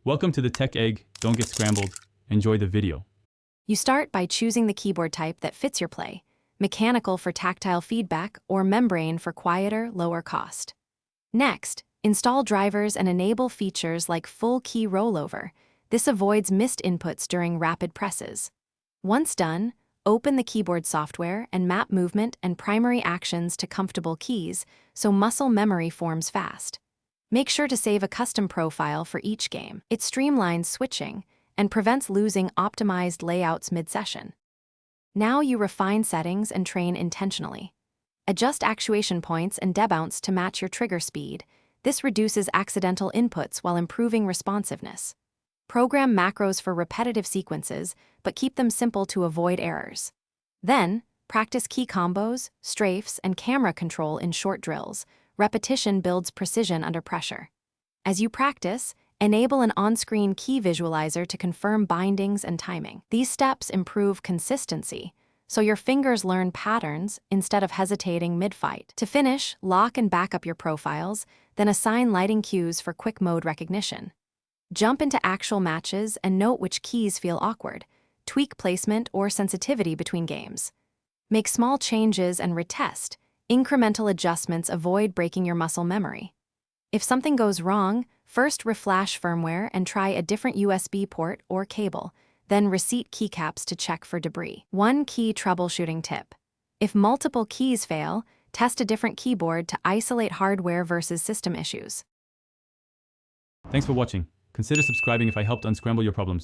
Welcome to the Tech Egg. Don't get scrambled. Enjoy the video. You start by choosing the keyboard type that fits your play: mechanical for tactile feedback or membrane for quieter, lower cost. Next, install drivers and enable features like full key rollover. This avoids missed inputs during rapid presses. Once done, open the keyboard software and map movement and primary actions to comfortable keys so muscle memory forms fast. Make sure to save a custom profile for each game. It streamlines switching and prevents losing optimized layouts mid-session. Now you refine settings and train intentionally. Adjust actuation points and debounce to match your trigger speed. This reduces accidental inputs while improving responsiveness. Program macros for repetitive sequences, but keep them simple to avoid errors. Then, practice key combos, strafes, and camera control in short drills. Repetition builds precision under pressure. As you practice, enable an on-screen key visualizer to confirm bindings and timing. These steps improve consistency, so your fingers learn patterns instead of hesitating mid-fight. To finish, lock and back up your profiles, then assign lighting cues for quick mode recognition. Jump into actual matches and note which keys feel awkward. Tweak placement or sensitivity between games. Make small changes and retest. Incremental adjustments avoid breaking your muscle memory. If something goes wrong, first reflash firmware and try a different USB port or cable, then reseat keycaps to check for debris. One key troubleshooting tip: if multiple keys fail, test a different keyboard to isolate hardware versus system issues. Thanks for watching. Consider subscribing if I helped unscramble your problems.